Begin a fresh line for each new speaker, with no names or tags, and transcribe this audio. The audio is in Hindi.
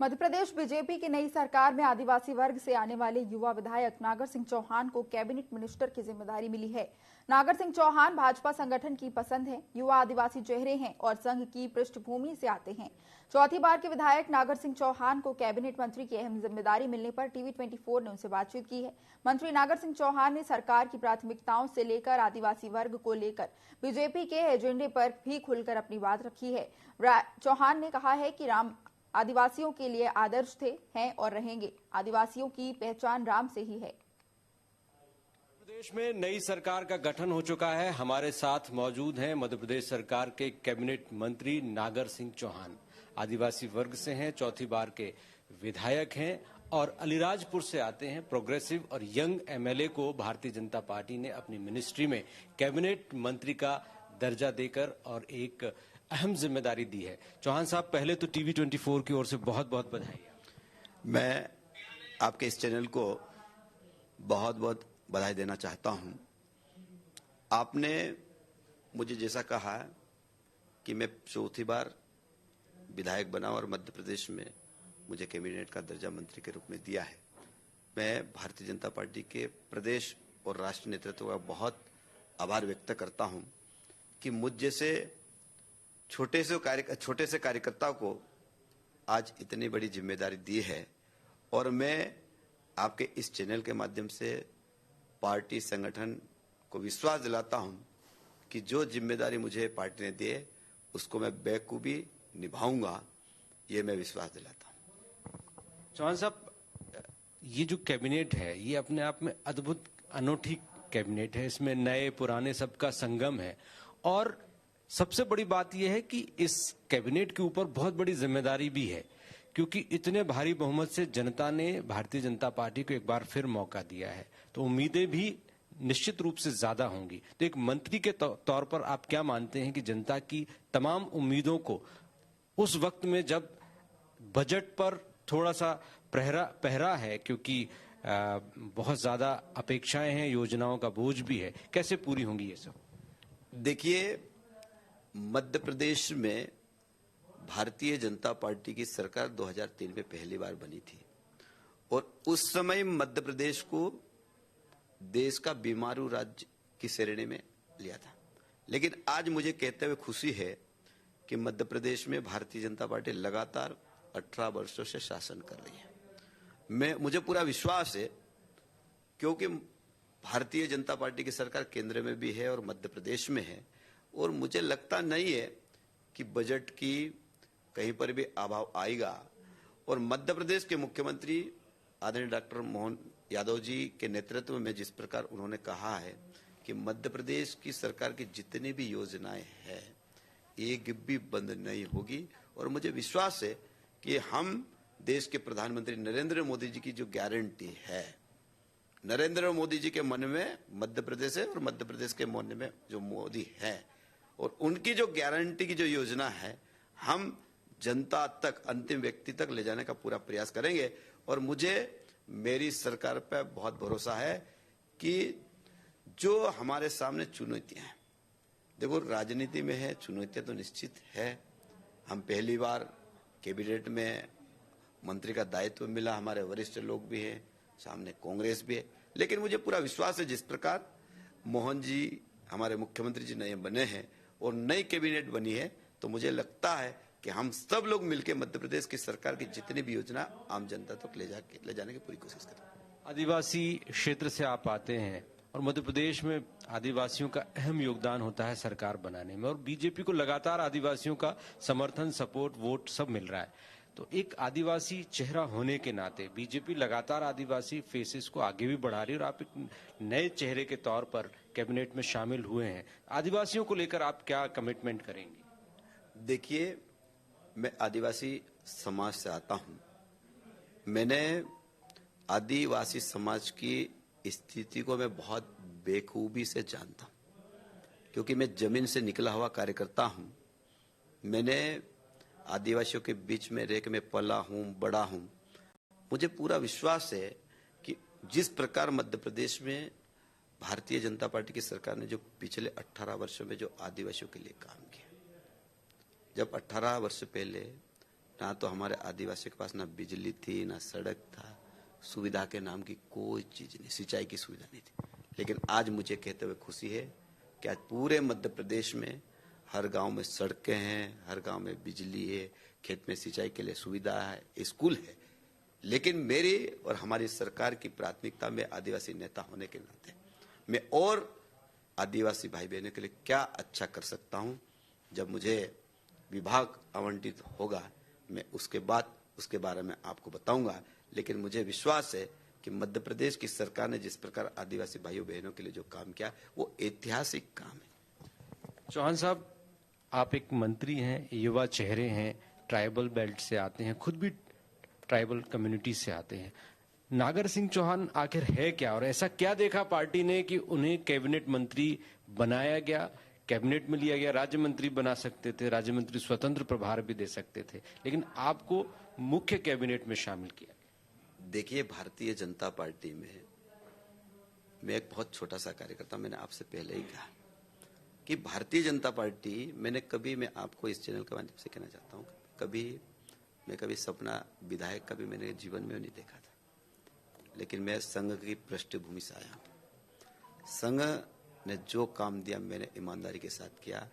मध्य प्रदेश बीजेपी की नई सरकार में आदिवासी वर्ग से आने वाले युवा विधायक नागर सिंह चौहान को कैबिनेट मिनिस्टर की जिम्मेदारी मिली है। नागर सिंह चौहान भाजपा संगठन की पसंद है, युवा आदिवासी चेहरे हैं और संघ की पृष्ठभूमि से आते हैं। चौथी बार के विधायक नागर सिंह चौहान को कैबिनेट मंत्री की अहम जिम्मेदारी मिलने पर टीवी 24 ने उनसे बातचीत की है। मंत्री नागर सिंह चौहान ने सरकार की प्राथमिकताओं से लेकर आदिवासी वर्ग को लेकर बीजेपी के एजेंडे पर भी खुलकर अपनी बात रखी है। चौहान ने कहा है कि राम आदिवासियों के लिए आदर्श थे, हैं और रहेंगे। आदिवासियों की पहचान राम से ही है।
प्रदेश में नई सरकार का गठन हो चुका है। हमारे साथ मौजूद हैं मध्य प्रदेश सरकार के कैबिनेट मंत्री नागर सिंह चौहान। आदिवासी वर्ग से हैं, चौथी बार के विधायक हैं और अलीराजपुर से आते हैं। प्रोग्रेसिव और यंग एमएलए को भारतीय जनता पार्टी ने अपनी मिनिस्ट्री में कैबिनेट मंत्री का दर्जा देकर और एक अहम जिम्मेदारी दी है। चौहान साहब, पहले तो टीवी 24 की ओर से बहुत बहुत बधाई।
मैं आपके इस चैनल को बहुत बहुत बधाई देना चाहता हूं। आपने मुझे जैसा कहा कि मैं चौथी बार विधायक बना और मध्य प्रदेश में मुझे कैबिनेट का दर्जा मंत्री के रूप में दिया है। मैं भारतीय जनता पार्टी के प्रदेश और राष्ट्रीय नेतृत्व का बहुत आभार व्यक्त करता हूं कि मुझ जैसे छोटे से कार्यकर्ता को आज इतनी बड़ी जिम्मेदारी दी है। और मैं आपके इस चैनल के माध्यम से पार्टी संगठन को विश्वास दिलाता हूं कि जो जिम्मेदारी मुझे पार्टी ने दी है उसको मैं बेखूबी निभाऊंगा, ये मैं विश्वास दिलाता हूं।
चौहान साहब, ये जो कैबिनेट है ये अपने आप में अद्भुत अनोखी कैबिनेट है। इसमें नए पुराने सबका संगम है और सबसे बड़ी बात यह है कि इस कैबिनेट के ऊपर बहुत बड़ी जिम्मेदारी भी है, क्योंकि इतने भारी बहुमत से जनता ने भारतीय जनता पार्टी को एक बार फिर मौका दिया है, तो उम्मीदें भी निश्चित रूप से ज्यादा होंगी। तो एक मंत्री के तौर पर आप क्या मानते हैं कि जनता की तमाम उम्मीदों को उस वक्त में जब बजट पर थोड़ा सा पहरा है, क्योंकि बहुत ज्यादा अपेक्षाएं हैं, योजनाओं का बोझ भी है, कैसे पूरी होंगी ये सब?
देखिए, मध्य प्रदेश में भारतीय जनता पार्टी की सरकार 2003 में पहली बार बनी थी और उस समय मध्य प्रदेश को देश का बीमारू राज्य की श्रेणी में लिया था। लेकिन आज मुझे कहते हुए खुशी है कि मध्य प्रदेश में भारतीय जनता पार्टी लगातार 18 वर्षों से शासन कर रही है। मुझे पूरा विश्वास है, क्योंकि भारतीय जनता पार्टी की सरकार केंद्र में भी है और मध्य प्रदेश में है, और मुझे लगता नहीं है कि बजट की कहीं पर भी अभाव आएगा। और मध्य प्रदेश के मुख्यमंत्री आदरणीय डॉक्टर मोहन यादव जी के नेतृत्व में जिस प्रकार उन्होंने कहा है कि मध्य प्रदेश की सरकार की जितनी भी योजनाएं हैं एक भी बंद नहीं होगी, और मुझे विश्वास है कि हम देश के प्रधानमंत्री नरेंद्र मोदी जी की जो गारंटी है, नरेंद्र मोदी जी के मन में मध्य प्रदेश है और मध्य प्रदेश के मन में जो मोदी है, और उनकी जो गारंटी की जो योजना है हम जनता तक, अंतिम व्यक्ति तक ले जाने का पूरा प्रयास करेंगे। और मुझे मेरी सरकार पर बहुत भरोसा है कि जो हमारे सामने चुनौतियां हैं, देखो राजनीति में है, चुनौतियां तो निश्चित है। हम पहली बार कैबिनेट में मंत्री का दायित्व मिला, हमारे वरिष्ठ लोग भी हैं, सामने कांग्रेस भी है, लेकिन मुझे पूरा विश्वास है जिस प्रकार मोहन जी हमारे मुख्यमंत्री जी नए बने हैं और नई कैबिनेट बनी है, तो मुझे लगता है कि हम सब लोग मिलकर मध्य प्रदेश की सरकार की जितनी भी योजना आम जनता तक ले जाने की पूरी कोशिश करें।
आदिवासी क्षेत्र से आप आते हैं और मध्य प्रदेश में आदिवासियों का अहम योगदान होता है सरकार बनाने में, और बीजेपी को लगातार आदिवासियों का समर्थन, सपोर्ट, वोट सब मिल रहा है। तो एक आदिवासी चेहरा होने के नाते बीजेपी लगातार आदिवासी फेसेस को आगे भी बढ़ा रही है और आप एक नए चेहरे के तौर पर कैबिनेट में शामिल हुए हैं। आदिवासियों को लेकर आप क्या कमिटमेंट करेंगे?
देखिए, मैं आदिवासी समाज से आता हूं। मैंने आदिवासी समाज की स्थिति को मैं बहुत बेखूबी से जानता हूं, क्योंकि मैं जमीन से निकला हुआ कार्यकर्ता हूं। मैंने आदिवासियों के बीच में रह के मैं पला हूं, बड़ा हूं। मुझे पूरा विश्वास है कि जिस प्रकार मध्य प्रदेश में भारतीय जनता पार्टी की सरकार ने जो पिछले 18 वर्षों में जो आदिवासियों के लिए काम किया, जब 18 वर्ष पहले ना तो हमारे आदिवासियों के पास ना बिजली थी, ना सड़क था, सुविधा के नाम की कोई चीज नहीं, सिंचाई की सुविधा नहीं थी। लेकिन आज मुझे कहते हुए खुशी है कि आज पूरे मध्य प्रदेश में हर गांव में सड़कें हैं, हर गांव में बिजली है, खेत में सिंचाई के लिए सुविधा है, स्कूल है। लेकिन मेरी और हमारी सरकार की प्राथमिकता में आदिवासी नेता होने के नाते मैं और आदिवासी भाई बहनों के लिए क्या अच्छा कर सकता हूं। जब मुझे विभाग आवंटित होगा मैं उसके बाद उसके बारे में आपको बताऊंगा। लेकिन मुझे विश्वास है कि मध्य प्रदेश की सरकार ने जिस प्रकार आदिवासी भाइयों बहनों के लिए जो काम किया वो ऐतिहासिक काम है।
चौहान साहब, आप एक मंत्री हैं, युवा चेहरे हैं, ट्राइबल बेल्ट से आते हैं, खुद भी ट्राइबल कम्युनिटी से आते हैं। नागर सिंह चौहान आखिर है क्या, और ऐसा क्या देखा पार्टी ने कि उन्हें कैबिनेट मंत्री बनाया गया, कैबिनेट में लिया गया? राज्य मंत्री बना सकते थे, राज्य मंत्री स्वतंत्र प्रभार भी दे सकते थे, लेकिन आपको मुख्य कैबिनेट में शामिल किया गया।
देखिए, भारतीय जनता पार्टी में मैं एक बहुत छोटा सा कार्यकर्ता, मैंने आपसे पहले ही कहा कि भारतीय जनता पार्टी मैं आपको इस चैनल के माध्यम से कहना चाहता हूँ, मैं कभी सपना विधायक का भी मैंने जीवन में नहीं देखा था। लेकिन मैं संघ की पृष्ठभूमि से आया हूं। संघ ने जो काम दिया मैंने ईमानदारी के साथ किया।